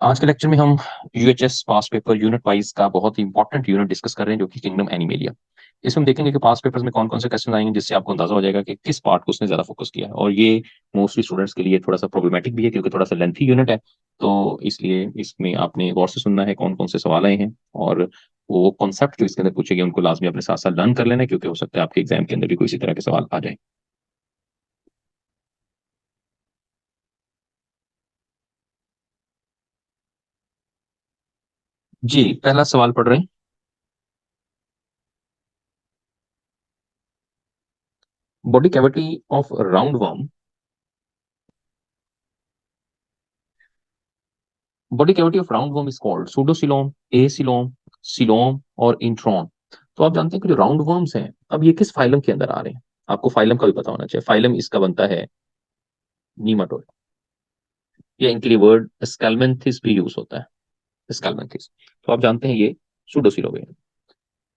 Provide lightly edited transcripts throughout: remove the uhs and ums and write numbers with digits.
आज के लेक्चर में हम यूएचएस पास पेपर यूनिट वाइज का बहुत ही इंपॉर्टेंट यूनिट डिस्कस कर रहे हैं जो कि किंगडम एनिमेलिया। इसमें हम देखेंगे कि पास पेपर्स में कौन कौन से क्वेश्चन आएंगे जिससे आपको अंदाजा हो जाएगा कि किस पार्ट को उसने ज्यादा फोकस किया है। और ये मोस्टली स्टूडेंट्स के लिए थोड़ा सा प्रॉब्लमेटिक भी है क्योंकि थोड़ा सा लेंथी यूनिट है। तो इसलिए इसमें आपने गौर से सुनना है कौन कौन से सवाल आए हैं और वो कॉन्सेप्ट जो इसके अंदर पूछे गए उनको लाजमी अपने साथ साथ लर्न कर लेना है क्योंकि हो सकता है आपके एग्जाम के अंदर भी कोई इसी तरह के सवाल आ जाए। जी, पहला सवाल पढ़ रहे हैं। Body cavity of round worm. Body cavity of round worm is called pseudocoelom, acoelom, coelom और इंट्रॉन। तो आप जानते हैं कि जो राउंड वर्म्स हैं अब ये किस फाइलम के अंदर आ रहे हैं। आपको फाइलम का भी पता होना चाहिए। फाइलम इसका बनता है नीमाटोड, या इनके लिए वर्ड स्कैलमेंथिस भी यूज होता है, स्कैलमेंथिस। तो आप जानते हैं ये सूडोसिलोम है।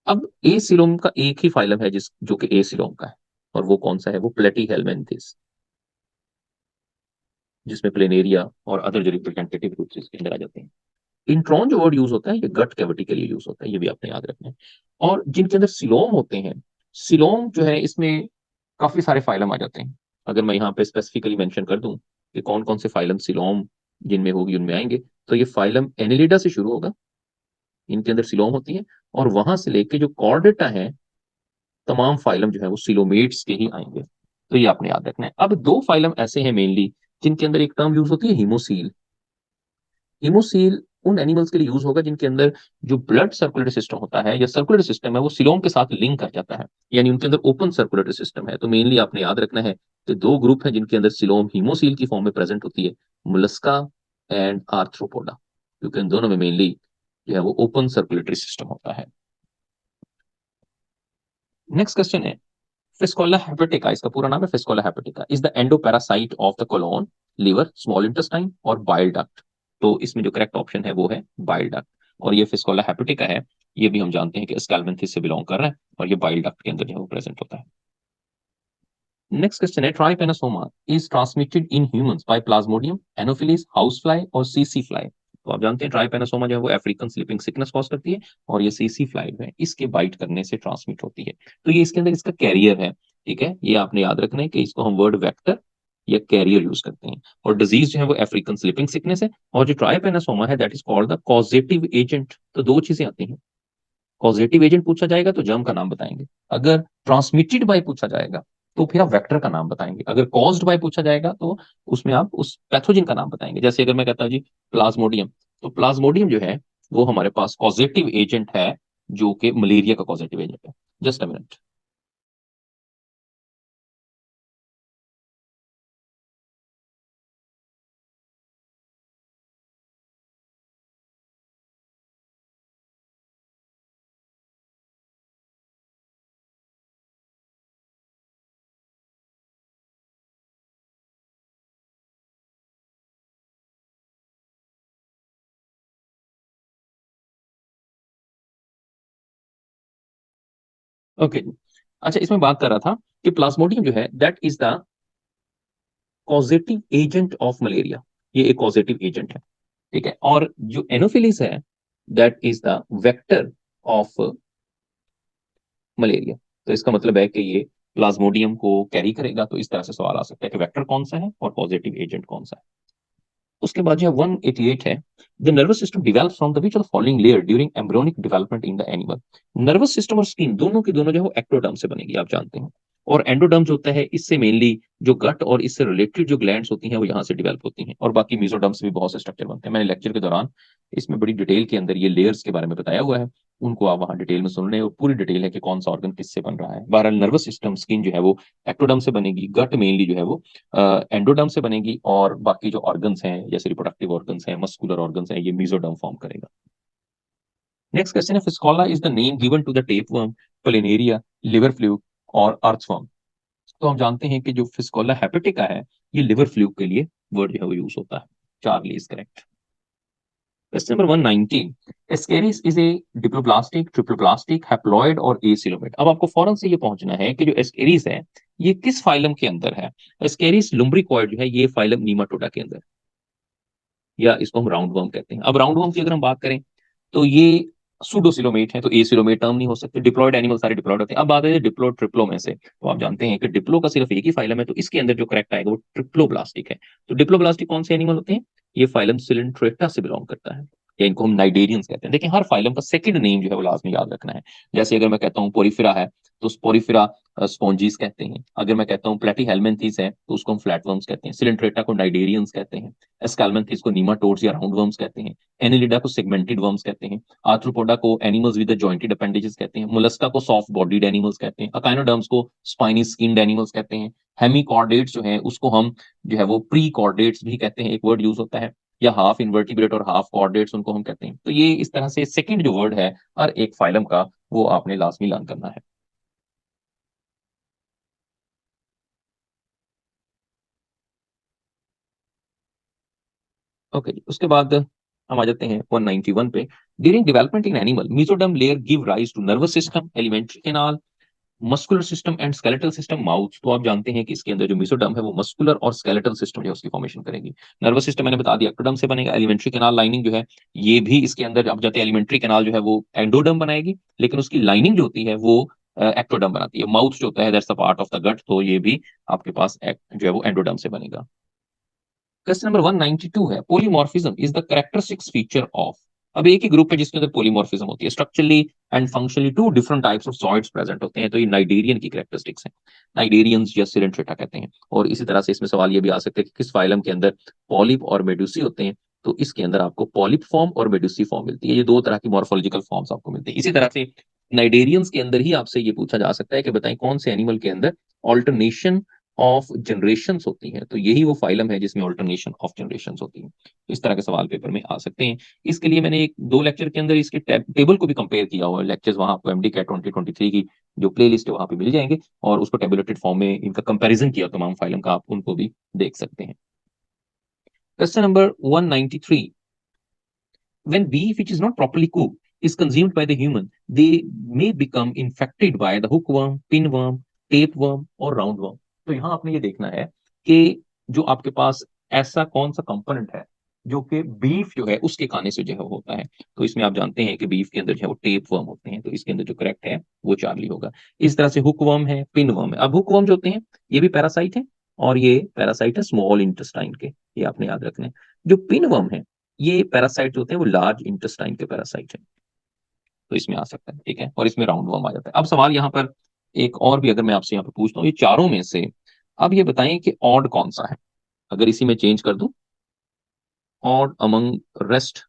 अब एसिलोम का एक ही फाइलम है जिस जो कि एसिलोम का है, और वो कौन सा है? वो प्लेटीहेलमिन्थिस, जिसमें प्लेनेरिया और अदर जो रिप्रेजेंटेटिव ग्रुप्स इसके अंदर आ जाते हैं। इंट्रॉन जो वर्ड यूज होता है ये गट कैविटी के लिए यूज होता है, ये भी आपने याद रखना है। और जिनके अंदर सिलोम होते हैं, सिलोम जो है इसमें काफी सारे फाइलम आ जाते हैं। अगर मैं यहाँ पे स्पेसिफिकली मेंशन कर दूं कि कौन कौन से फाइलम सिलोम जिनमें होगी उनमें आएंगे, तो ये फाइलम एनिलिडा से शुरू होगा, इनके अंदर सिलोम होती है। और वहां से लेके जो कॉर्डेटा है, तमाम फाइलम जो है वो सिलोमेट्स के ही आएंगे। तो ये आपने याद रखना है। अब दो फाइलम ऐसे हैं मेनली जिनके अंदर एक टर्म यूज होती है हीमोसील। हीमोसील उन एनिमल्स के लिए यूज होगा जिनके अंदर जो ब्लड सर्कुलेटरी सिस्टम होता है या सर्कुलेटरी सिस्टम है वो सिलोम के साथ लिंक कर जाता है, यानी उनके अंदर ओपन सर्कुलेटरी सिस्टम है। तो मेनली आपने याद रखना है कि दो ग्रुप हैं जिनके अंदर सिलोम हीमोसील की फॉर्म में प्रेजेंट होती है, मुलस्का एंड आर्थ्रोपोडा, क्योंकि इन दोनों में मेनली जो है वो ओपन सर्कुलेटरी सिस्टम होता है। नेक्स्ट क्वेश्चन है फिस्कोला हेपेटिका। इसका पूरा नाम है fasciola hepatica. Is the endoparasite of the colon, liver, small intestine और बाइल डक्ट। तो इसमें जो करेक्ट ऑप्शन है वो है बाइल डक्ट। और ये फिस्कोला हेपेटिका है, ये भी हम जानते हैं कि स्कैलमेंथिस से बिलोंग कर रहा है, और ये बाइल डक्ट के अंदर जो है वो प्रेजेंट होता है। नेक्स्ट क्वेश्चन है trypanosoma is transmitted in humans by plasmodium, anopheles, house fly और सीसी फ्लाई। तो आप जानते हैं ट्राइपेनोसोमा जो है वो अफ्रीकन स्लीपिंग सिकनेस कॉज करती है, और ये सीसी फ्लाई है इसके बाइट करने से ट्रांसमिट होती है। तो ये इसके अंदर इसका कैरियर है। ठीक है, ये आपने याद रखना है कि इसको हम वर्ड वेक्टर या कैरियर यूज करते हैं। और डिजीज जो है वो अफ्रीकन स्लीपिंग सिकनेस है, और जो ट्राइपेनोसोमा है that is called the causative agent. तो दो चीजें आती हैं, पॉजिटिव एजेंट पूछा जाएगा तो जर्म का नाम बताएंगे, अगर ट्रांसमिटेड बाय पूछा जाएगा तो फिर आप वेक्टर का नाम बताएंगे, अगर कॉज्ड बाय पूछा जाएगा तो उसमें आप उस पैथोजन का नाम बताएंगे। जैसे अगर मैं कहता हूं जी प्लाज्मोडियम, तो प्लाज्मोडियम जो है वो हमारे पास पॉजिटिव एजेंट है, जो कि मलेरिया का पॉजिटिव एजेंट है। Just a minute. ओके, अच्छा इसमें बात कर रहा था कि प्लाज्मोडियम जो है that is the causative agent of malaria, ये एक कॉजेटिव एजेंट है। ठीक है, और जो एनोफिलिस है that is the vector of malaria. तो इसका मतलब है कि ये प्लाज्मोडियम को कैरी करेगा। तो इस तरह से सवाल आ सकता है कि वेक्टर कौन सा है और पॉजिटिव एजेंट कौन सा है। उसके बाद जो 188 है, the nervous system develop from the which of the following layer during embryonic development in the animal. Nervous system और स्किन दोनों की दोनों जो है वो एक्टोडर्म से बनेगी, आप जानते हैं। और एंडोडर्म जो होता है इससे मेनली जो गट और इससे रिलेटेड जो ग्लैंड्स होती हैं वो यहाँ से डेवलप होती हैं, और बाकी मेसोडर्म से भी बहुत से स्ट्रक्चर बनते हैं। मैंने लेक्चर के दौरान इसमें बड़ी डिटेल के अंदर ये लेयर्स के बारे में बताया हुआ है, उनको आप वहाँ डिटेल में सुन लें, और पूरी डिटेल है कि कौन सा ऑर्गन किससे बन रहा है। बहरहाल नर्वस सिस्टम स्किन जो है वो एक्टोडर्म से बनेगी, गट मेनली जो है वो एंडोडर्म से बनेगी, और बाकी जो ऑर्गन्स हैं जैसे रिप्रोडक्टिव ऑर्गन्स हैं, मस्कुलर ऑर्गन्स हैं, ये मेसोडर्म फॉर्म करेगा। नेक्स्ट क्वेश्चन है fasciola is the name given to the tapeworm, planaria, liver fluke और अर्थवर्म। तो हम जानते हैं कि जो फिस्कोला हेपेटिका है ये लिवर फ्लूक के लिए वर्ड जो है वो यूज होता है। Charlie is correct. Question number 119, Ascaris is a diploblastic, ट्रिप्लोप्लास्टिक, haploid और एसिलोमेट। अब आपको फौरन से ये पहुंचना है कि जो एस्केरिस है ये किस फाइलम के अंदर है। एस्केरिस लुम्ब्रिकॉइड जो है ये फाइलम नीमाटोडा के अंदर। या इसको हम राउंड वर्म कहते हैं। अब राउंड वर्म की अगर हम बात करें तो ये सूडोसिलोमेट है, तो एसिलोमेट टर्म नहीं हो सकते। डिप्लॉयड एनिमल सारे डिप्लॉयड होते हैं। अब बात है डिप्लो ट्रिप्लो में से, तो आप जानते हैं कि डिप्लो का सिर्फ एक ही फाइलम है, तो इसके अंदर जो करेक्ट आएगा वो ट्रिप्लोब्लास्टिक है। तो डिप्लोब्लास्टिक कौन से एनिमल होते हैं? ये फाइलम सिलेंट्रेटा से बिलोंग करता है, या इनको हम नाइडेरियंस कहते हैं। देखिए हर फाइलम का सेकंड नेम जो है वो लाजमी याद रखना है। जैसे अगर मैं कहता हूँ पोरिफेरा है, तो पोरिफेरा स्पॉन्जीज कहते हैं। अगर मैं कहता हूँ प्लेटीहेल्मिन्थीस है, तो उसको हम फ्लैटवर्म्स कहते हैं। सिलेंट्रेटा को नाइडेरियंस कहते हैं। एस्कैलमेंथीस को नीमाटोड्स या राउंडवर्म्स कहते हैं। एनिलिडा को सेगमेंटेड वर्म्स कहते हैं। आर्थ्रोपोडा को एनिमल्स विद जॉइंटेड अपेंडेजेस कहते हैं। मोलस्का को सॉफ्ट बॉडीड एनिमल्स कहते हैं। अकाइनोडर्म्स को स्पाइनी स्किन्ड एनिमल्स कहते हैं। हेमिकॉर्डेट्स जो है उसको हम जो है वो प्री कॉर्डेट्स भी कहते हैं, एक वर्ड यूज होता है। या हाफ इन्वर्टिब्रेट और हाफ कॉर्डेट्स उनको हम कहते हैं। तो ये इस तरह से सेकंड जो वर्ड है हर एक फाइलम का, वो आपने लाजमी लर्न करना है। ओके जी, उसके बाद हम आ जाते हैं 191 पे। During development in animal, mesoderm layer give rise to nervous system, alimentary canal, muscular system and skeletal system, mouth. तो आप जानते हैं कि इसके अंदर जो मेसोडर्म है वो मस्कुलर और स्केलेटल सिस्टम जो है उसकी फॉर्मेशन करेगी। नर्वस सिस्टम मैंने बता दिया एक्टोडर्म से बनेगा। एलिमेंट्री कैनाल लाइनिंग जो है ये भी इसके अंदर आप जाते हैं, एलिमेंट्री कैनाल जो है वो एंडोडर्म बनाएगी, लेकिन उसकी लाइनिंग जो होती है वो एक्टोडर्म बनाती है। माउथ जो होता है that's a part of the gut, तो ये भी आपके पास जो है वो एंडोडर्म से बनेगा। क्वेश्चन नंबर 192 है, polymorphism is the characteristics feature of. अब एक ही ग्रुप है जिसके अंदर पोलीमॉर्फिज्म होती है। Structurally and functionally two different types of zooids present होते हैं, तो ये नाइडेरियन की कैरेक्टरिस्टिक्स हैं। नाइडेरियंस या सिलेंट्रेटा कहते हैं। और इसी तरह से इसमें सवाल ये भी आ सकते हैं कि किस फाइलम के अंदर पॉलिप और मेडुसी होते हैं, तो इसके अंदर आपको पॉलिप फॉर्म और मेडुसी फॉर्म मिलती है। ये दो तरह की मॉर्फोलॉजिकल फॉर्म्स आपको मिलती है। इसी तरह से नाइडेरियंस के अंदर ही आपसे ये पूछा जा सकता है कि बताएं कौन से एनिमल के अंदर ऑल्टरनेशन ऑफ जनरेशंस होती हैं, तो यही वो फाइलम है जिसमें ऑल्टरनेशन ऑफ जनरेशंस होती हैं। तो इस तरह के सवाल पेपर में आ सकते हैं। इसके लिए मैंने एक दो लेक्चर के अंदर इसके टेबल को भी कंपेयर किया हुआ है। लेक्चर्स वहां आपको एमडी कैट 2023 की जो प्ले लिस्ट है वहां पे मिल जाएंगे, और उसको टेबुलेटेड फॉर्म में इनका कंपैरिजन किया तमाम फाइलम का, आप उनको भी देख सकते हैं। Question number 193, when beef which is not properly cooked is consumed by the human, they may become infected by the hookworm, pinworm, tapeworm और roundworm। तो यहाँ आपने ये देखना है कि जो आपके पास ऐसा कौन सा कंपोनेंट है जो कि बीफ जो है उसके खाने से जो है होता है। तो इसमें आप जानते हैं कि बीफ के अंदर जो है वो टेप वर्म होते हैं, तो इसके अंदर जो करेक्ट है वो चार्ली होगा। इस तरह से हुकवर्म है, पिन वर्म है। अब हुकवर्म जो होते हैं ये भी पैरासाइट है, और ये पैरासाइट है स्मॉल इंटेस्टाइन के, ये आपने याद रखना है। जो पिन वर्म है ये पैरासाइट होते हैं वो लार्ज इंटेस्टाइन के पैरासाइट है, तो इसमें आ सकता है। ठीक है, और इसमें राउंड वर्म आ जाता है। अब सवाल यहाँ पर एक और भी अगर मैं आपसे यहाँ पे पूछता हूँ, ये चारों में से अब ये बताएं कि ऑड कौन सा है। अगर इसी में चेंज कर दूं, ऑड अमंग रेस्ट,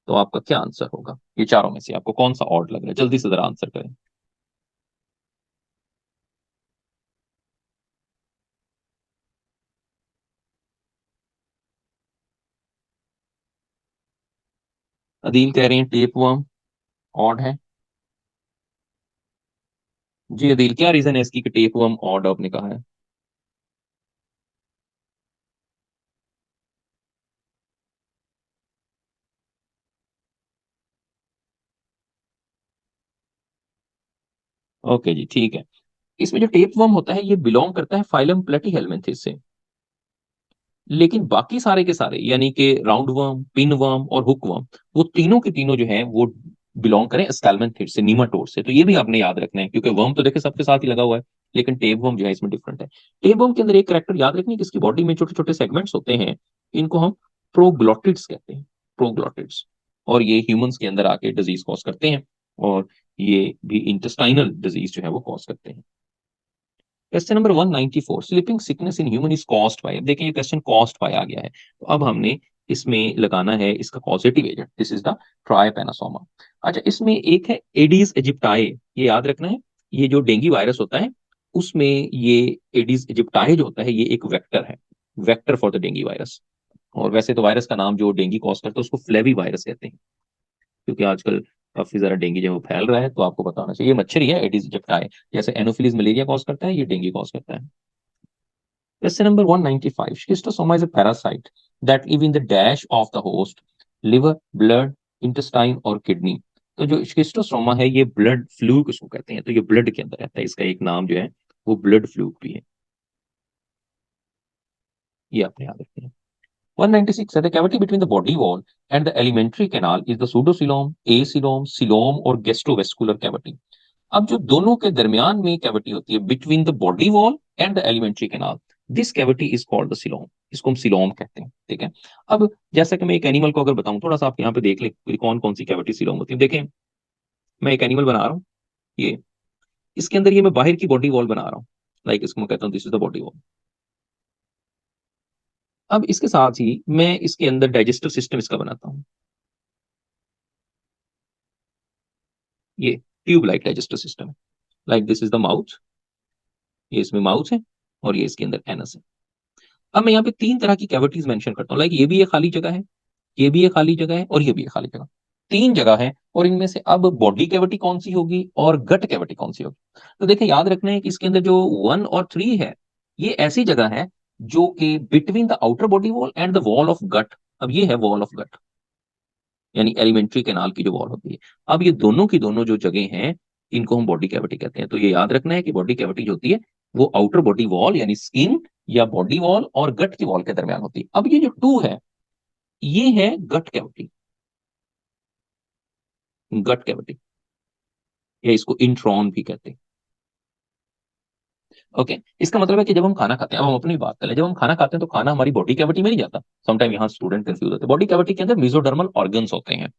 तो आपका क्या आंसर होगा? ये चारों में से आपको कौन सा ऑड लग रहा है? जल्दी से जरा आंसर करें। अदील कह रहे हैं टेप वर्म ऑड है। जी अदील, क्या रीजन है इसकी कि टेप वर्म ऑड आपने कहा है? ओके जी, ठीक है। इसमें जो टेप वर्म होता है ये बिलोंग करता है फाइलम प्लेटीहेल्मिन्थेस से, लेकिन बाकी सारे के सारे यानी कि राउंड वर्म, पिन वर्म और हुक वर्म, वो तीनों के तीनों जो है वो बिलोंग करें स्कैलमेंथिड से, नीमाटोड से। तो ये भी आपने याद रखना है, क्योंकि वर्म तो देखिए सबके साथ ही लगा हुआ है, लेकिन टेप वर्म जो है इसमें डिफरेंट है। टेप वर्म के अंदर एक कैरेक्टर याद रखनी है कि इसकी बॉडी में छोटे छोटे सेगमेंट्स होते हैं, इनको हम प्रोग्लॉटिड्स कहते हैं, प्रोग्लॉटिड्स। और ये ह्यूमंस के अंदर आके डिजीज कॉज करते हैं, और ये भी इंटेस्टाइनल डिजीज जो है वो कॉज करते हैं। Question number 194, sleeping sickness in human is caused by. अब देखिए ये क्वेश्चन कॉज्ड बाय आ गया है, तो अब हमने इसमें लगाना है इसका causative agent. This is the trypanosoma. अच्छा, इसमें एक है एडीज इजिप्टाए, ये याद रखना है। ये जो डेंगू वायरस होता है उसमें ये एडीज इजिप्टाए जो होता है ये एक वेक्टर है, vector for the dengue virus. और वैसे तो वायरस का नाम जो डेंगू कॉज करता है उसको फ्लेवी वायरस कहते हैं, क्योंकि आजकल काफी ज्यादा डेंगू जो है वो फैल रहा है, तो आपको पता होना चाहिए। ये मच्छर ही है एडिस जिप्टाई, जैसे एनोफिलीज मलेरिया कॉज करता है, ये डेंगू कॉज करता है। Question number 195, Schistosoma is a parasite that live in the dash of the host, liver, blood, intestine और किडनी। तो जो शिस्टोसोमा है ये ब्लड फ्लूक उसको कहते हैं, तो ये ब्लड के अंदर रहता है, इसका एक नाम जो है वो ब्लड फ्लूक भी है, ये आपने याद रखना है। 196 है the cavity between the body wall and the alimentary canal is the pseudocoelom, acoelom, coelom और गैस्ट्रोवेस्कुलर कैविटी। अब जो दोनों के दरमियान में कैविटी होती है between the body wall and the alimentary canal, this cavity is called the coelom. इसको हम सिलोम कहते हैं, ठीक है। अब जैसा कि मैं एक एनिमल को अगर बताऊं, थोड़ा सा आप यहाँ पे देख ले कौन कौन सी कैविटी सिलोम होती है। देखें, मैं एक एनिमल बना रहा हूँ, ये इसके अंदर ये मैं बाहर की बॉडी वॉल बना रहा हूँ, लाइक इसको मैं कहता हूँ this is the body wall. अब इसके साथ ही मैं इसके अंदर डाइजेस्टिव सिस्टम इसका बनाता हूँ, ये ट्यूब लाइक डाइजेस्टिव सिस्टम है, like this is the mouth, ये इसमें माउथ है और ये इसके अंदर एनस है। अब मैं यहाँ पे तीन तरह की कैविटीज मेंशन करता हूँ, लाइक ये भी एक खाली जगह है, ये भी एक खाली जगह है और ये भी एक खाली जगह, तीन जगह है। और इनमें से अब बॉडी कैविटी कौन सी होगी और गट कैविटी कौन सी होगी। तो देखिए, याद रखना है कि इसके अंदर जो 1 और 3 है, ये ऐसी जगह है जो कि between the outer body wall and the wall of gut. अब ये है वॉल ऑफ गट, यानी एलिमेंट्री कैनाल की जो वॉल होती है। अब ये दोनों की दोनों जो जगह हैं, इनको हम बॉडी कैविटी कहते हैं। तो ये याद रखना है कि बॉडी कैविटी जो होती है वो आउटर बॉडी वॉल यानी स्किन या बॉडी वॉल और गट की वॉल के दरमियान होती है। अब ये जो 2 है, ये है गट कैविटी, गट कैविटी, या इसको इंट्रॉन भी कहते हैं। ओके, इसका मतलब है कि जब हम खाना खाते हैं, अब हम अपनी बात करें, जब हम खाना खाते हैं तो खाना हमारी बॉडी कैविटी में नहीं जाता। समटाइम यहाँ स्टूडेंट कंफ्यूज होते हैं, बॉडी कैविटी के अंदर मेसोडर्मल ऑर्गन्स होते हैं।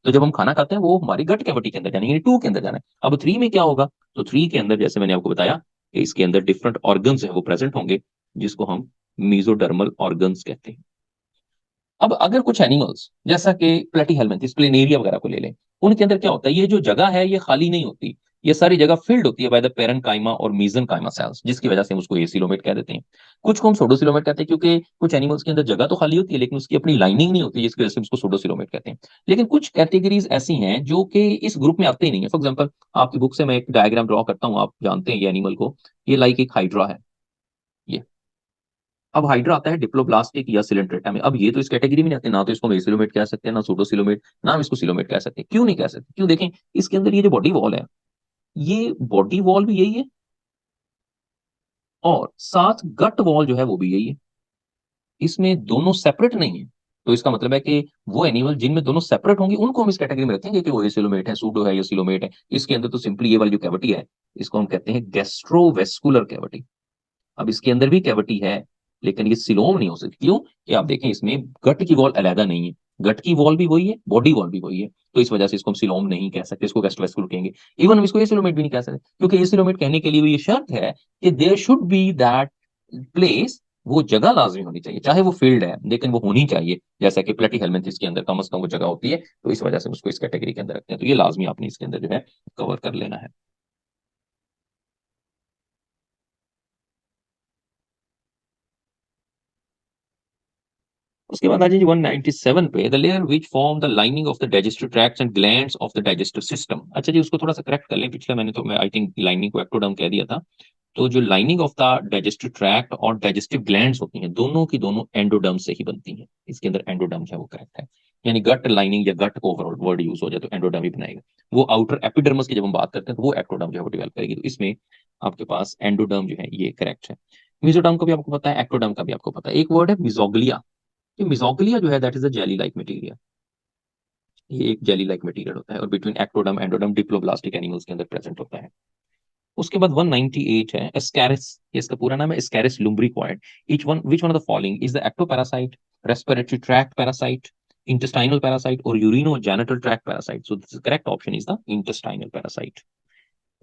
तो जब हम खाना खाते हैं वो हमारी गट कैविटी के अंदर जाने, यानी 2 के अंदर जाना है। अब 3 में क्या होगा, तो 3 के अंदर जैसे मैंने आपको बताया कि इसके अंदर डिफरेंट ऑर्गन्स है वो प्रेजेंट होंगे, जिसको हम मेसोडर्मल ऑर्गन्स कहते हैं। अब अगर कुछ एनिमल्स जैसा कि प्लेटीहेल्मिन्थस, प्लेनेरिया वगैरह को ले लें, उनके अंदर क्या होता है, ये जो जगह है ये खाली नहीं होती, ये सारी जगह फिल्ड होती है बाय द पेरेन्काइमा और मेसेनकाइमा सेल्स, जिसकी वजह से हम उसको एसिलोमेट कह देते हैं। कुछ को हम सोडोसिलोमेट कहते हैं, क्योंकि कुछ एनिमल्स के अंदर जगह तो खाली होती है लेकिन उसकी अपनी लाइनिंग नहीं होती, जिसकी वजह से उसको सोडोसिलोमेट कहते हैं। लेकिन कुछ कैटेगरीज ऐसी हैं जो कि इस ग्रुप में आते ही नहीं है। फॉर एग्जाम्पल, आपकी बुक से मैं एक डायग्राम ड्रॉ करता हूँ, आप जानते हैं ये एनिमल को, ये लाइक एक हाइड्रा है ये। अब हाइड्रा आता है डिप्लोब्लास्टिक या सिलेंट्रेटा में। अब ये तो इस कैटेगरी में नहीं आते, ना तो इसको मेसिलोमेट कह सकते हैं, ना सूडोसिलोमेट, ना हम इसको सिलोमेट कह सकते हैं। क्यों नहीं कह सकते, क्यों, देखें, इसके अंदर ये जो बॉडी वॉल है, ये बॉडी वॉल भी यही है और साथ गट वॉल जो है वो भी यही है, इसमें दोनों सेपरेट नहीं है। तो इसका मतलब है कि वो एनिमल जिनमें दोनों सेपरेट होंगे उनको हम इस कैटेगरी में रखेंगे कि वो एसिलोमेट है, सूडो है या सिलोमेट है। इसके अंदर तो सिंपली ये वाली जो कैविटी है, इसको हम कहते हैं गैस्ट्रोवेस्कुलर कैविटी। अब इसके अंदर भी कैविटी है लेकिन ये सिलोम नहीं हो सकती, क्यों, कि आप देखें इसमें गट की वॉल अलहदा नहीं है, गट की वॉल भी वही है, बॉडी वॉल भी वही है। तो इस वजह से इसको हम सिलोम नहीं कह सकते, इसको गैस्ट्रोवेस्कुलर कहेंगे। इवन हम इसको एसिलोमेट भी नहीं कह सकते, क्योंकि एसिलोमेट कहने के लिए भी ये शर्त है कि there should be that place, वो जगह लाजमी होनी चाहिए, चाहे वो फील्ड है लेकिन वो होनी चाहिए, जैसा कि प्लेटीहेल्मिन्थस के अंदर कम से कम वो जगह होती है। तो इस वजह से उसको इस कैटेगरी के अंदर रखते हैं। तो ये लाजमी आपने इसके अंदर जो है कवर कर लेना है। उसके बाद आ जाइए 197 पे, the layer which form the lining of the digestive tracts and glands of the digestive system. अच्छा जी, उसको थोड़ा सा करेक्ट कर लें, पिछले मैंने तो मैं आई थिंक लाइनिंग को एक्टोडर्म कह दिया था। तो जो lining of the digestive tract और डाइजेस्टिव ग्लैंड्स होती हैं, दोनों की दोनों एंडोडर्म से ही बनती हैं। इसके अंदर एंडोडर्म है वो करेक्ट है, यानी गट लाइनिंग या गट ओवरऑल वर्ड यूज हो जाए तो एंडोडर्म ही बनाएगा। वो आउटर एपिडर्मस की जब हम बात करते हैं तो वो एक्टोडर्म जो है वो डेवलप करेगी। तो इसमें आपके पास एंडोडर्म जो है ये करेक्ट है। मेसोडर्म का भी आपको पता है, एक्टोडर्म का भी आपको पता है। एक वर्ड है मिजोग्लिया, ये मिजोग्लिया जो है that is a jelly like material, ये एक जेली लाइक मटेरियल होता है और between ectoderm endoderm diploblastic animals के अंदर प्रेजेंट होता है। उसके बाद 198 है एस्कैरिस, इसका पूरा नाम है ascaris lumbricoid. Each one which one of the following is the ectoparasite, respiratory tract parasite, intestinal parasite or urinogenital tract parasite? So the correct option is the intestinal parasite.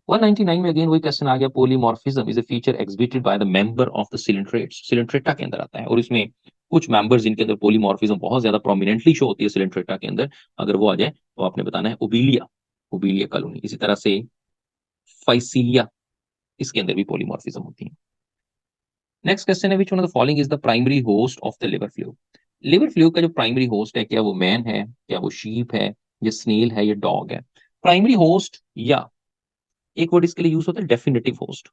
199 में अगेन वही question आ गया, polymorphism is a feature exhibited by the member of the coelenterates. Coelenterata के अंदर आता है और इसमें कुछ मेंबर्स जिनके अंदर पोलीमॉर्फिज्म बहुत ज्यादा प्रोमिनेंटली शो होती है सिलेंट्रेटा के अंदर, अगर वो आ जाए तो आपने बताना है ओबिलिया, ओबिलिया कॉलोनी। इसी तरह से फाइसीलिया, इसके अंदर भी पोलीमॉर्फिज्म होती है। नेक्स्ट क्वेश्चन है, विच one of the following is the primary host of the liver flu. Liver fluke का जो प्राइमरी होस्ट है, क्या वो मैन है, क्या वो शीप है, या स्नेल है, या डॉग है। प्राइमरी होस्ट, या एक वर्ड इसके लिए यूज होता है डेफिनेटिव होस्ट,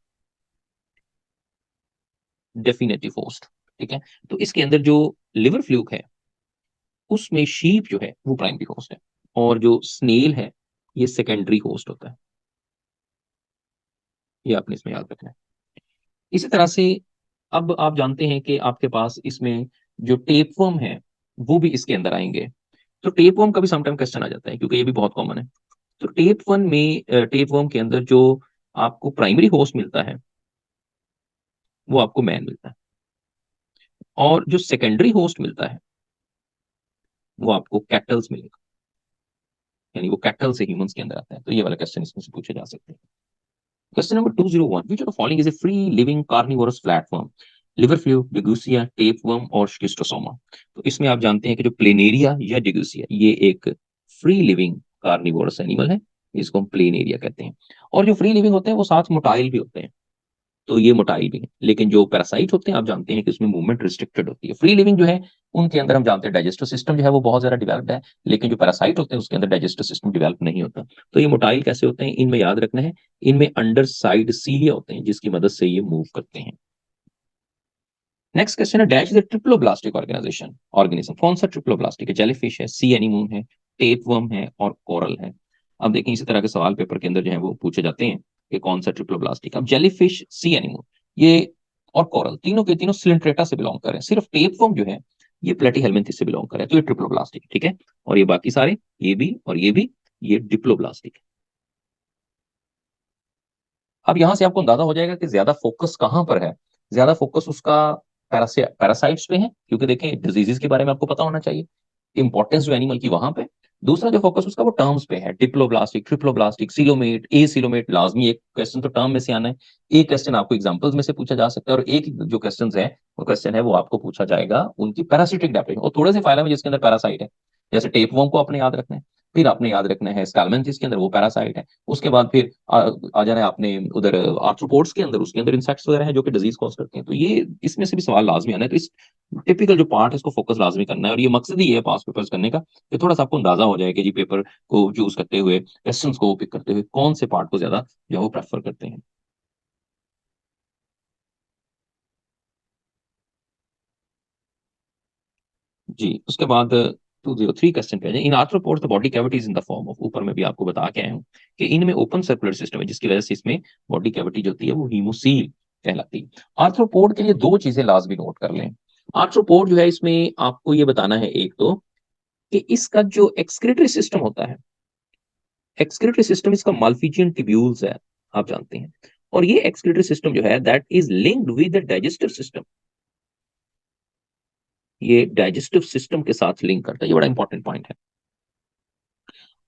डेफिनेटिव होस्ट, ठीक है। तो इसके अंदर जो लिवर फ्लूक है उसमें शीप जो है वो प्राइमरी होस्ट है और जो स्नेल है ये सेकेंडरी होस्ट होता है, ये आपने इसमें याद रखना है। इसी तरह से अब आप जानते हैं कि आपके पास इसमें जो टेपवर्म है वो भी इसके अंदर आएंगे। तो टेपवर्म का भी समटाइम क्वेश्चन आ जाता है क्योंकि ये भी बहुत कॉमन है। तो टेपवर्म के अंदर जो आपको प्राइमरी होस्ट मिलता है वो आपको मैन मिलता है, और जो सेकेंडरी होस्ट मिलता है वो आपको कैटल्स मिलेगा, यानी वो कैटल से ह्यूमंस के अंदर आता है। तो ये वाला क्वेश्चन इसमें से पूछे जा सकते हैं। Question number 201, which of the following is a free living carnivorous flatworm? Liver fluke, dugesia, tapeworm और शिस्टोसोमा। तो इसमें आप जानते हैं कि जो प्लेनेरिया या डिगुसिया ये एक फ्री लिविंग कार्निवोरस एनिमल है, इसको हम प्लेनेरिया कहते हैं। और जो फ्री लिविंग होते हैं वो साथ मोटाइल भी होते हैं, तो ये मोटाइल भी है। लेकिन जो पैरासाइट होते हैं आप जानते हैं कि उसमें मूवमेंट रिस्ट्रिक्टेड होती है। फ्री लिविंग जो है उनके अंदर हम जानते हैं डाइजेस्टिव सिस्टम जो है वो बहुत ज्यादा डेवलप्ड है, लेकिन जो पैरासाइट होते हैं उसके अंदर डाइजेस्टिव सिस्टम डेवलप नहीं होता। तो ये मोटाइल कैसे होते हैं, इनमें याद रखना है, इनमें अंडर साइड सीलिया होते हैं जिसकी मदद से ये मूव करते हैं। नेक्स्ट क्वेश्चन है, डैश इज ट्रिप्लोब्लास्टिक ऑर्गेनिज्म। कौन सा ट्रिप्लोब्लास्टिक है? जेलीफिश है, सी एनीमोन है, टेपवर्म है और कोरल है। अब देखें इसी तरह के सवाल पेपर के अंदर जो है वो पूछे जाते हैं कि कौन सा ट्रिप्लोब्लास्टिक। अब जेलीफिश, सी एनीमोन ये और कोरल तीनों के तीनों सिलेंट्रेटा से बिलोंग कर रहे हैं। सिर्फ टेपवर्म जो है ये प्लेटीहेल्मिन्थेस से बिलोंग कर रहा है, तो ये ट्रिप्लोब्लास्टिक, ठीक है। और ये बाकी सारे, ये भी और ये भी, ये डिप्लोब्लास्टिक है। अब यहां से आपको अंदाजा हो जाएगा कि ज्यादा फोकस कहां पर है। ज्यादा फोकस उसका पैरासाइट्स पे है, क्योंकि देखें डिजीजेस के बारे में आपको पता होना चाहिए, इंपॉर्टेंस जो एनिमल की वहां पे। दूसरा जो फोकस उसका वो टर्म्स पे है, डिप्लोब्लास्टिक, ट्रिप्लोब्लास्टिक, सिलोमेट, ए सिलोमेट, लाजमी एक क्वेश्चन तो टर्म में से आना है, एक क्वेश्चन आपको एग्जांपल्स में से पूछा जा सकता है, और एक जो क्वेश्चन है वो क्वेश्चन है वो आपको पूछा जाएगा उनकी पैरासिटिक डेप्थ और थोड़े से फाइलम है जिसके अंदर पैरासाइट है। जैसे टेपवर्म को आपने याद रखना है, फिर आपने याद रखना है स्कैलमेंथ जिसके अंदर वो पैरासाइट है, उसके बाद फिर आ जाना है आपने उधर आर्थ्रोपोड्स के अंदर, उसके अंदर इंसेक्ट्स वगैरह हैं जो कि डिजीज कॉज करते हैं। तो ये इसमें से भी सवाल लाजमी आना है, तो इस टिपिकल जो पार्ट है इसको फोकस लाजमी करना है, और ये मकसद ही है पास पेपर्स करने का कि थोड़ा सा आपको अंदाजा हो जाए कि जी पेपर को चूज करते हुए, क्वेश्चंस को पिक करते हुए कौन से पार्ट को ज्यादा जो है वो प्रेफर करते हैं। जी, उसके बाद 203 क्वेश्चन पे इन arthropods the body cavity is in the form of, ऊपर में भी आपको बता के आया हूँ कि इनमें ओपन सर्कुलर सिस्टम है जिसकी वजह से इसमें बॉडी कैविटी जो होती है वो हीमोसील कहलाती है। आर्थ्रोपोड के लिए दो चीजें लाजमी नोट कर लें। आर्थ्रोपोड जो है इसमें आपको ये बताना है एक तो कि इसका जो एक्सक्रीटरी सिस्टम होता है, एक्सक्रीटरी सिस्टम इसका माल्फिजियन ट्यूब्यूल्स है, आप जानते हैं। और ये एक्सक्रीटरी सिस्टम जो है that is linked with the digestive system, ये डाइजेस्टिव सिस्टम के साथ लिंक करता है, ये बड़ा इंपॉर्टेंट पॉइंट है।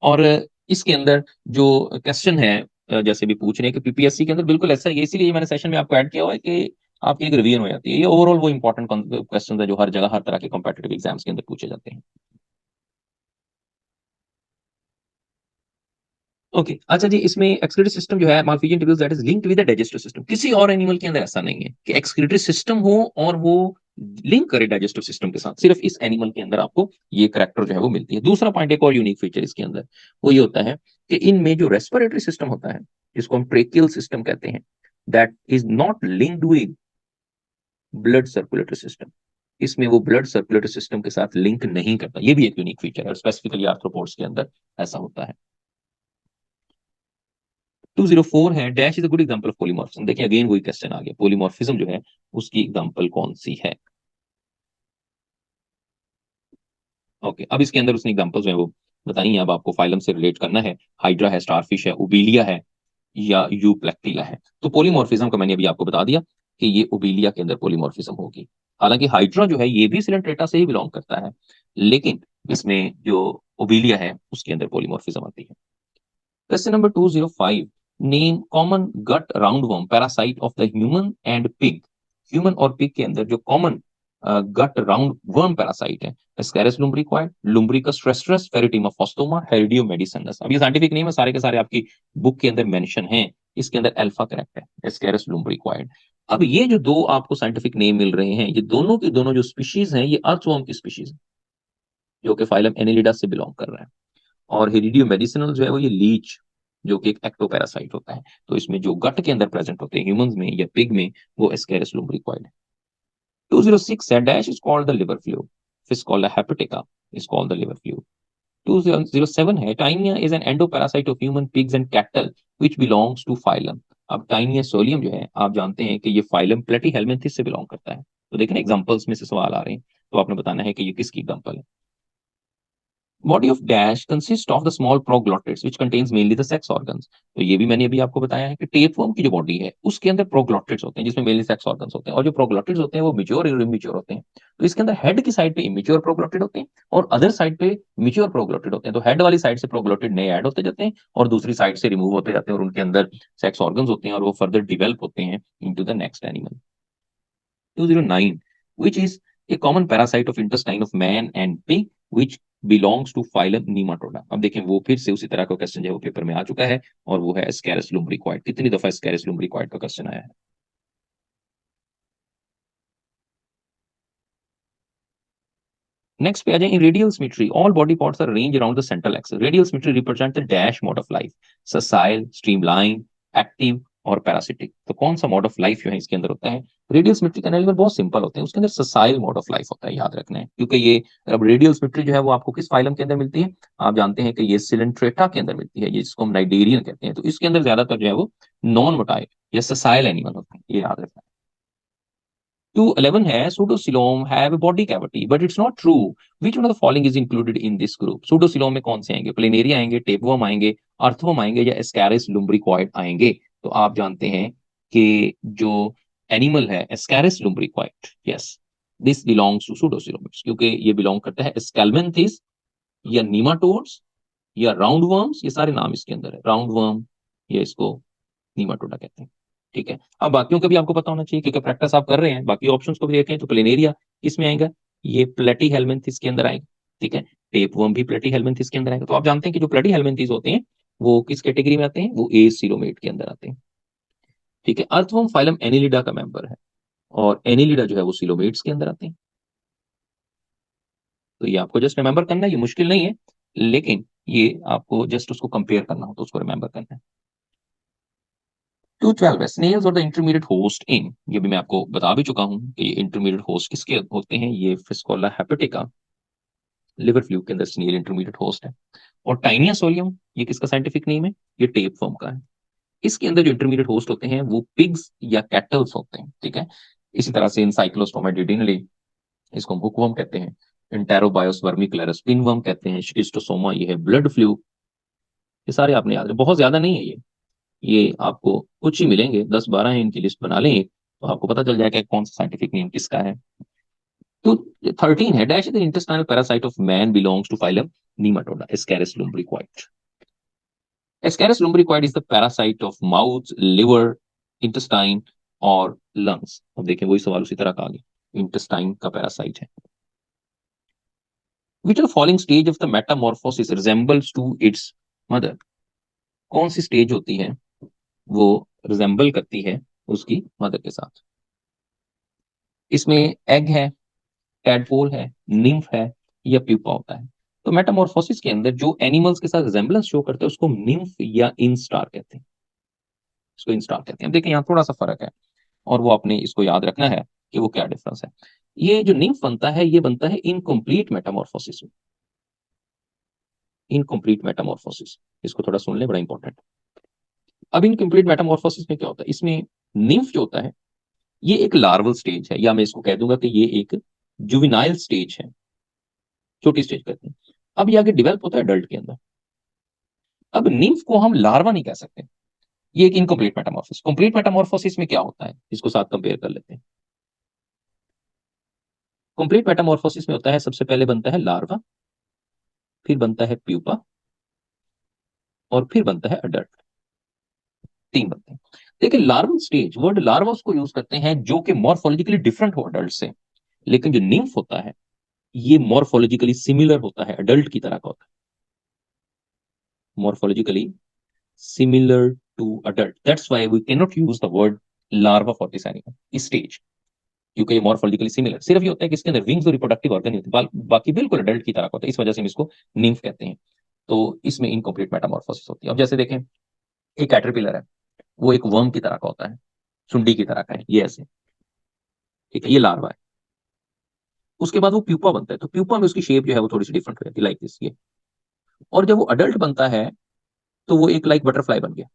और इसके अंदर जो क्वेश्चन है जैसे भी पूछ रहे हैं कि पीपीएससी के अंदर बिल्कुल ऐसा ही है, इसीलिए मैंने सेशन में आपको ऐड किया हुआ है कि आपकी एक रिवीजन हो जाती है। ये ओवरऑल वो इंपॉर्टेंट क्वेश्चन है जो हर जगह हर तरह के कॉम्पिटिटिव एग्जाम्स के अंदर पूछे जाते हैं। ओके अच्छा जी, इसमें एक्सक्रीटरी सिस्टम जो है Malpighian tubules that is linked with the digestive system. किसी और एनिमल के अंदर ऐसा नहीं है कि एक्सक्रीटरी सिस्टम हो और वो लिंक करे डाइजेस्टिव सिस्टम के साथ, सिर्फ इस एनिमल के अंदर आपको ये करैक्टर जो है वो मिलती है। दूसरा पॉइंट, एक और यूनिक फीचर इसके अंदर वो ये होता है कि इनमें जो रेस्पिरेटरी सिस्टम होता है जिसको हम ट्रेकियल सिस्टम कहते हैं, that is not linked with blood circulatory system. इसमें वो ब्लड सर्कुलेटरी सिस्टम के साथ लिंक नहीं करता, ये भी एक यूनिक फीचर है, स्पेसिफिकली आर्थ्रोपोड्स के अंदर ऐसा होता है। 204 है, dash is a good example of polymorphism. देखिए अगेन वही क्वेश्चन आ गया, पॉलीमॉर्फिज्म जो है उसकी एग्जांपल कौन सी है। ओके अब इसके अंदर उसने एग्जांपल्स जो है वो बताई हैं, अब आपको फाइलम से रिलेट करना है। हाइड्रा है, स्टारफिश है, ओबेलिया है या यूप्लेक्टिला है। तो पॉलीमॉर्फिज्म का मैंने अभी आपको बता दिया कि ये ओबेलिया के अंदर पॉलीमॉर्फिज्म होगी। हालांकि हाइड्रा जो है ये भी सिलेंट्रेटा से ही बिलोंग करता है, लेकिन इसमें जो ओबेलिया है उसके अंदर पॉलीमॉर्फिज्म आती है। Question number 205, name common gut roundworm parasite of the human and pig. Human और पिग के अंदर जो common gut round worm parasite है, ascaris lumbricoides, lumbricus terrestris, pheretima posthuma, hirudo medicinalis. अब ये साइंटिफिक नेम है, सारे के सारे आपकी बुक के अंदर मेंशन हैं। इसके अंदर अल्फा करेक्ट है, एस्केरिस लुम्ब्रिक्वाइड। अब ये जो दो आपको साइंटिफिक नेम मिल रहे हैं, ये दोनों के दोनों जो स्पीशीज हैं ये अर्थवर्म की स्पीशीज है जो कि फाइलम एनिलिडा से बिलोंग कर रहा है। और हेरिडियो मेडिसिनल जो है वो ये लीच जो कि एक एक्टोपैरासाइट होता है। तो इसमें जो गट के अंदर प्रेजेंट होते हैं ह्यूमंस में या पिग में, वो एस्केरिस लुम्ब्रिक्वाइड है। 206 है, dash is called the liver fluke, fasciola hepatica is called the liver fluke. 207 है, taenia is an endoparasite of human pigs and cattle which belongs to phylum. अब टाइनिया सोलियम जो है आप जानते हैं कि ये फाइलम प्लेटीहेल्मिन्थेस से बिलोंग करता है। तो देखिए एग्जांपल्स में से सवाल आ रहे हैं। तो आपने बताना है कि ये किसकी एग्जांपल है। Body of dash consist of the small proglottids which contains mainly the sex organs. तो ये भी मैंने अभी आपको बताया है कि टेपवर्म की जो बॉडी है उसके अंदर प्रोग्लोटिड्स होते हैं जिसमें मेनली सेक्स ऑर्गन्स होते हैं, और जो प्रोग्लोटिड्स होते हैं वो मेच्योर और इमेच्योर होते हैं। तो इसके अंदर हेड की साइड पे इमेच्योर प्रोग्लोटिड होते हैं और अदर साइड पे मेच्योर प्रोग्लोटिड होते हैं। तो हेड वाली साइड से प्रोग्लोटिड नए ऐड होते जाते हैं और दूसरी साइड से रिमूव होते जाते हैं, और उनके अंदर सेक्स ऑर्गन्स होते हैं और वो फर्दर डिवेलप होते हैं into the next animal. 209, which is a common parasite of intestine of man and pig, which belongs to phylum Nematoda। अब देखें वो फिर से उसी तरह का क्वेश्चन जो है वो पेपर में आ चुका है, और वो है स्कैरस लुम्ब्रिक्वाइड। कितनी दफा स्कैरस लुम्ब्रिक्वाइड का क्वेश्चन आया है? नेक्स्ट पे आ जाए, in radial symmetry all body parts are arranged around the central axis. Radial symmetry represent the dash mode of life, sessile, streamline, active और पैरासिटिक। तो कौन सा मोड ऑफ लाइफ जो है इसके अंदर होता है? रेडियल सिमेट्री का एनिमल बहुत सिंपल होते हैं, उसके अंदर ससाइल मोड ऑफ लाइफ होता है, याद रखना है, क्योंकि ये अब रेडियल सिमेट्री जो है वो आपको किस फाइलम के अंदर मिलती है? आप जानते हैं कि ये सिलेंट्रेटा के अंदर मिलती है, ये जिसको हम नाइडेरियन कहते हैं। तो इसके अंदर ज्यादातर जो है वो नॉन मोटाइल या ससाइल एनिमल होते हैं, ये याद रखना है। 211 है, pseudocoelom have a body cavity but it's not true, which one of the following is included in this group? pseudocoelom में कौन से आएंगे? प्लेनेरिया आएंगे, टेपवर्म आएंगे, अर्थवर्म आएंगे, या एस्कैरिस लुम्ब्रिक्वाइड आएंगे? तो आप जानते हैं कि जो एनिमल है ascaris lumbricoid, yes, this belongs to pseudocoelomids, क्योंकि ये बिलोंग करता है स्कैल्मेंथिस या नीमाटोड्स या राउंड वर्म्स, ये सारे नाम इसके अंदर है, राउंड वर्म या इसको नीमाटोडा कहते हैं। ठीक है, अब बाकियों का भी आपको पता होना चाहिए क्योंकि प्रैक्टिस आप कर रहे हैं, बाकी ऑप्शंस को भी देखें तो प्लेनेरिया किसमें आएगा? ये प्लेटी हेलमिंथिस के अंदर आएगा। ठीक है, टेपवर्म भी प्लेटी हेलमिंथिस के अंदर आएगा। तो आप जानते हैं कि जो प्लेटी हेलमिंथिस होते हैं वो किस कैटेगरी में आते हैं? वो ए सीलोमेट के अंदर आते हैं। ठीक है, अर्थवर्म फाइलम एनिलिडा का मेंबर है, और एनिलिडा जो है वो सीलोमेट्स के अंदर आते हैं। तो ये आपको जस्ट रिमेंबर करना है, ये मुश्किल नहीं है, लेकिन ये आपको जस्ट उसको कंपेयर करना हो तो उसको रिमेंबर करना है। 212 है, स्नेल्स और द इंटरमीडिएट होस्ट इन। ये भी मैं आपको बता भी चुका हूं कि इंटरमीडिएट होस्ट किसके होते हैं, ये फिस्कोला हेपेटिका, लिवर फ्लूक के अंदर स्नेल इंटरमीडिएट होस्ट है। और टाइनिया सोलियम, ये किसका साइंटिफिक नेम है? ये टेप वर्म का है। इसके अंदर जो इंटरमीडिएट होस्ट होते हैं वो पिग्स या कैटल्स होते हैं। ठीक है, इसी तरह से इनसाइक्लोस्टोमा डिडिनली, इसको हम हुकवर्म कहते हैं। इंटेरोबायोस वर्मिकुलरस पिनवर्म कहते हैं। शिस्टोसोमा, ये है ब्लड फ्लू। ये सारे आपने याद रहे, बहुत ज्यादा नहीं है ये आपको कुछ ही मिलेंगे, 10-12 है, इनकी लिस्ट बना लें तो आपको पता चल जाएगा कौन सा साइंटिफिक नेम किसका है। तो 13 है, dash the intestinal parasite of man belongs to phylum nematoda, ascaris lumbricoid. Ascaris lumbricoid is the parasite of mouth, liver, intestine और लंग्स। अब देखें वही सवाल उसी तरह का आ गया, इंटेस्टाइन का पैरासाइट है। Which of the following stage of the metamorphosis resembles to its mother? कौन सी स्टेज होती है वो रिजेंबल करती है उसकी मदर के साथ? इसमें एग है, टैडपोल है, निम्फ है, या प्यूपा होता है? तो मेटामॉर्फोसिस के अंदर जो एनिमल्स के साथ रिजेंबलेंस शो करते हैं उसको निम्फ या इंस्टार कहते हैं, इसको इंस्टार कहते हैं। अब देखिए यहाँ थोड़ा सा फर्क है, और वो आपने इसको याद रखना है कि वो क्या डिफरेंस है। ये जो निम्फ बनता है ये बनता है इनकम्प्लीट मेटामॉर्फोसिस में, इनकम्प्लीट मेटामॉर्फोसिस, इसको थोड़ा सुन ले, बड़ा इंपॉर्टेंट। अब इनकम्प्लीट मेटामॉर्फोसिस में क्या होता है? इसमें निम्फ जो होता है ये एक लार्वल स्टेज है, या मैं इसको कह दूंगा कि ये एक जुविनाइल स्टेज है, छोटी स्टेज कहते हैं। अब ये आगे डेवलप होता है अडल्ट के अंदर। अब निम्फ को हम लार्वा नहीं कह सकते, ये एक इनकम्प्लीट मेटामॉर्फोसिस। कंप्लीट मेटामॉर्फोसिस में क्या होता है इसको साथ कंपेयर कर लेते हैं। कंप्लीट मेटामॉर्फोसिस में होता है सबसे पहले बनता है लार्वा, फिर बनता है प्यूपा, और फिर बनता है अडल्ट। तीन बनते हैं। देखिए लार्वल स्टेज, वर्ड लार्वा उसको यूज करते हैं जो कि मॉर्फोलॉजिकली डिफरेंट हो अडल्ट से, लेकिन जो निम्फ होता है ये मॉर्फोलॉजिकली सिमिलर होता है, अडल्ट की तरह का होता है, morphologically similar to adult. That's why we cannot use the word larva for this animal, stage, क्योंकि ये मॉर्फोलॉजिकली सिमिलर सिर्फ ये होता है कि इसके अंदर विंग्स और रिप्रोडक्टिव ऑर्गन नहीं होते, बाकी बिल्कुल अडल्ट की तरह का होता है, इस वजह से हम इसको निम्फ कहते हैं। तो इसमें इनकम्प्लीट मेटामॉर्फोसिस होती है। अब जैसे देखें एक कैटरपिलर है, वो एक वर्म की तरह का होता है, सुंडी की तरह का है, ये ऐसे, ठीक है, ये लार्वा है। उसके बाद वो प्यूपा बनता है, तो प्यूपा में उसकी शेप जो है वो थोड़ी सी डिफरेंट रहती है, लाइक दिस, ये। और जब वो अडल्ट बनता है तो वो एक लाइक बटरफ्लाई बन गया,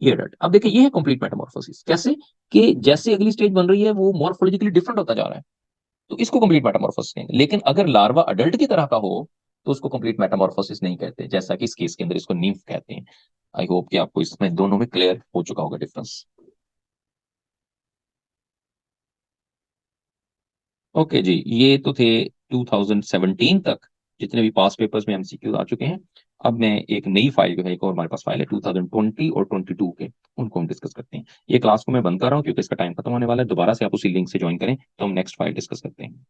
ये अडल्ट। अब देखिए ये है कंप्लीट मेटामॉर्फोसिस, कैसे कि जैसे अगली स्टेज बन रही है वो मॉर्फोलॉजिकली डिफरेंट होता जा रहा है। तो इसको कंप्लीट मेटामॉर्फोसिस कहेंगे। लेकिन अगर लार्वा अडल्ट की तरह का हो तो उसको कंप्लीट मेटामॉर्फोसिस नहीं कहते, जैसा कि इस केस के अंदर इसको नीम्फ कहते हैं। आई होप कि आपको इसमें दोनों में क्लियर हो चुका होगा डिफरेंस। ओके जी, ये तो थे 2017 तक जितने भी पास पेपर्स में एमसीक्यू आ चुके हैं। अब मैं एक नई फाइल जो है, एक और हमारे पास फाइल है 2020 और 22 के, उनको हम डिस्कस करते हैं। ये क्लास को मैं बंद कर रहा हूँ क्योंकि इसका टाइम खत्म होने वाला है। दोबारा से आप उसी लिंक से ज्वाइन करें तो हम नेक्स्ट फाइल डिस्कस करते हैं।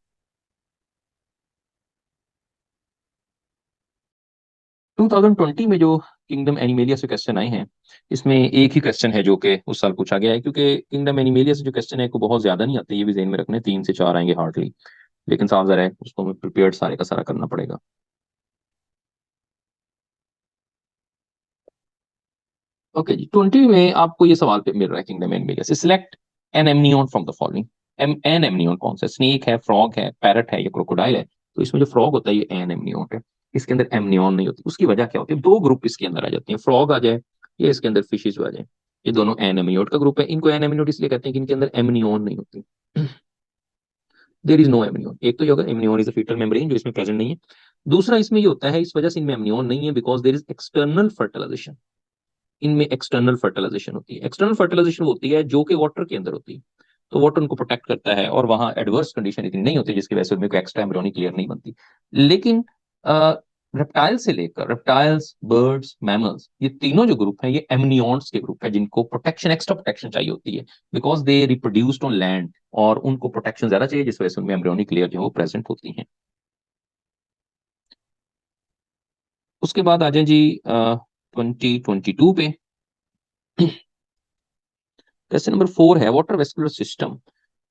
2020 में जो किंगडम एनिमेलिया से क्वेश्चन आए हैं, इसमें एक ही क्वेश्चन है जो कि उस साल पूछा गया है, क्योंकि किंगडम एनिमेलिया से जो क्वेश्चन है वो बहुत ज्यादा नहीं आते, ये भी ध्यान में रखने, 3 से 4 आएंगे हार्डली। लेकिन साफ जरा है, उसको हमें प्रिपेयर्ड सारे का सारा करना पड़ेगा। ओके जी, 20 में आपको ये सवाल पे मिल रहा है किंगडम एनिमेलिया से, select an amnion from the following. An amnion कौन सा, स्नेक है, फ्रॉग है, पैरट है या क्रोकोडाइल है? तो इसमें जो फ्रॉग होता है ये एन एमनियन है, इसके अंदर एमनियन नहीं होती। उसकी वजह क्या होती है, दो ग्रुप इसके अंदर आ जाती है, फ्रॉग आ जाए या इसके अंदर फिशेज आ जाए, ये दोनों एन एमनियन का ग्रुप है। इनको एन एमनियन इसलिए कहते हैं कि इनके अंदर एमनियन नहीं होती। There is no amnion. एक तो ये होगा amnion is a foetal membrane जो इसमें प्रेजेंट नहीं है। दूसरा इसमें ये होता है, इस वजह से इनमें एमनियन नहीं है, because there is external fertilisation. इनमें एक्सटर्नल फर्टिलाइजेशन होती है। एक्सटर्नल फर्टिलाइजेशन होती है जो कि वाटर के अंदर होती है, तो वाटर उनको प्रोटेक्ट करता है और वहां एडवर्स कंडीशन इतनी नहीं होती जिसकी वजह से उनमें कोई एक्स्ट्रा एम्ब्रियोनिक लेयर नहीं बनती। लेकिन रेप्टाइल से लेकर रेप्टाइल्स, बर्ड्स, मैमल्स, ये तीनों जो ग्रुप हैं ये एमनियॉन्स के ग्रुप है, जिनको प्रोटेक्शन, एक्स्ट्रा प्रोटेक्शन चाहिए होती है, because they reproduced on land, और उनको प्रोटेक्शन ज्यादा चाहिए जिस वजह से उनमें एम्ब्रियोनिक लेयर जो है वो प्रेजेंट होती है। उसके बाद आ जाए जी 2022 पे। क्वेश्चन नंबर 4 है, water vascular system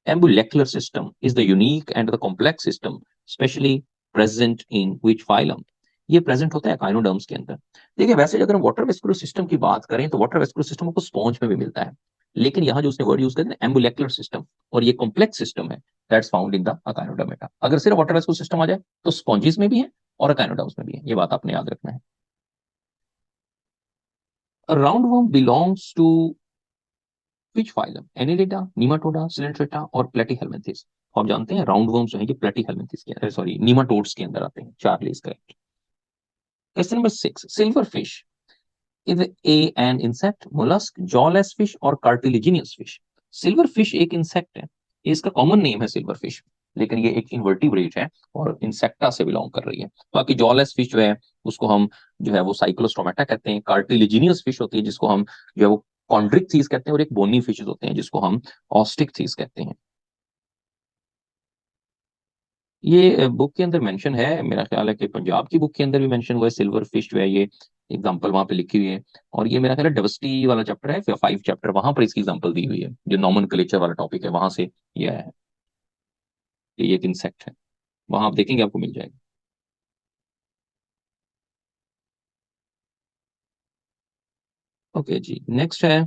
ambulacral system is the unique and the complex system specially present in which phylum? ये प्रेजेंट होता है एकाइनोडर्म्स के अंदर। देखिए वैसे अगर हम वाटर वेस्कुलर सिस्टम की बात करें तो वाटर वेस्कुलर सिस्टम आपको स्पॉन्ज में भी मिलता है, लेकिन यहाँ जो उसने वर्ड यूज करते हैं एम्बुलेक्युलर सिस्टम, और ये कॉम्प्लेक्स सिस्टम है, that's found in the Echinodermata. अगर सिर्फ वाटर वेस्कुलर सिस्टम आ जाए तो स्पॉन्जिस में भी है और अकाइनोडर्म्स में भी है, ये बात आपने याद रखना है। Round worm belongs to which phylum, annelida, nematoda, coelenterata और प्लेटीहेल्मिंथेस? आप जानते हैं राउंड वर्म्स जो है ये प्लेटीहेल्मिंथेस के, सॉरी, निमाटोड्स के अंदर आते हैं। Charlie is correct. Question number 6, silver fish is A an insect, mollusc, jawless fish और कार्टिलिजिनियस फिश? सिल्वर फिश एक इंसेक्ट है, ये इसका कॉमन नेम है सिल्वर फिश, लेकिन ये एक इनवर्टिब्रेट है और इंसेक्टा से बिलोंग कर रही है। बाकी जॉलेस फिश जो है उसको हम जो है वो साइक्लोस्टोमेटा कहते हैं। कार्टिलिजिनियस फिश होती है जिसको हम जो है वो कॉन्ड्रिक थीस कहते हैं, और एक बोनी फिशेस होते हैं जिसको हम ऑस्टिक थीस कहते हैं। ये बुक के अंदर मेंशन है, मेरा ख्याल है कि पंजाब की बुक के अंदर भी मेंशन हुआ है, सिल्वर फिश जो है ये एग्जांपल वहां पे लिखी हुई है। और ये मेरा ख्याल है डवस्टी वाला चैप्टर है, 5 चैप्टर, वहां पर इसकी एग्जांपल दी हुई है, जो नॉमेनक्लेचर वाला टॉपिक है वहां से ये आया है कि ये एक इंसेक्ट है। वहां आप देखेंगे आपको मिल जाएगा। ओके जी, नेक्स्ट है,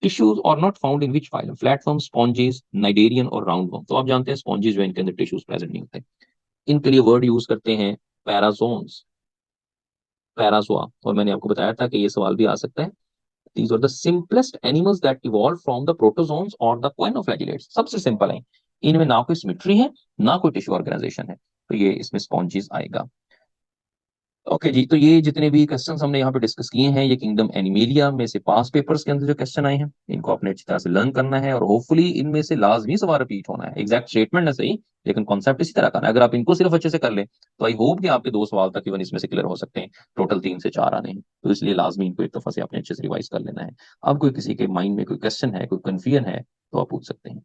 टिश्यूज और not found in which phylum, flatworm, sponges, cnidarian और राउंड वर्म? तो आप जानते हैं स्पॉन्जेस जो है इनके अंदर टिश्यूज प्रेजेंट नहीं होते। इनके लिए वर्ड यूज करते हैं पैराजोन्स, पैराजोआ। और मैंने आपको बताया था कि ये सवाल भी आ सकता है। These are the simplest animals that evolved from the protozoans or the choanoflagellates। सबसे सिंपल है, इनमें ना कोई सिमेट्री है ना कोई टिश्यू ऑर्गेनाइजेशन है, तो ये इसमें स्पॉन्जीज आएगा। ओके जी, तो ये जितने भी क्वेश्चंस हमने यहाँ पे डिस्कस किए हैं ये किंगडम एनिमेलिया में से पास पेपर्स के अंदर जो क्वेश्चन आए हैं, इनको आपने अच्छी तरह से लर्न करना है और होपफुली इनमें से लाजमी सवाल रिपीट होना है। एग्जैक्ट स्टेटमेंट ना सही, लेकिन कॉन्सेप्ट इसी तरह का ना। अगर आप इनको सिर्फ अच्छे से कर लें तो आई होप कि आपके 2 सवाल तक इवन इसमें से क्लियर हो सकते हैं। टोटल 3 से 4 आने हैं, तो इसलिए लाजमी इनको एक दफा से आपने अच्छे से रिवाइज कर लेना है। अब कोई किसी के माइंड में कोई क्वेश्चन है, कोई कंफ्यूजन है, तो आप पूछ सकते हैं।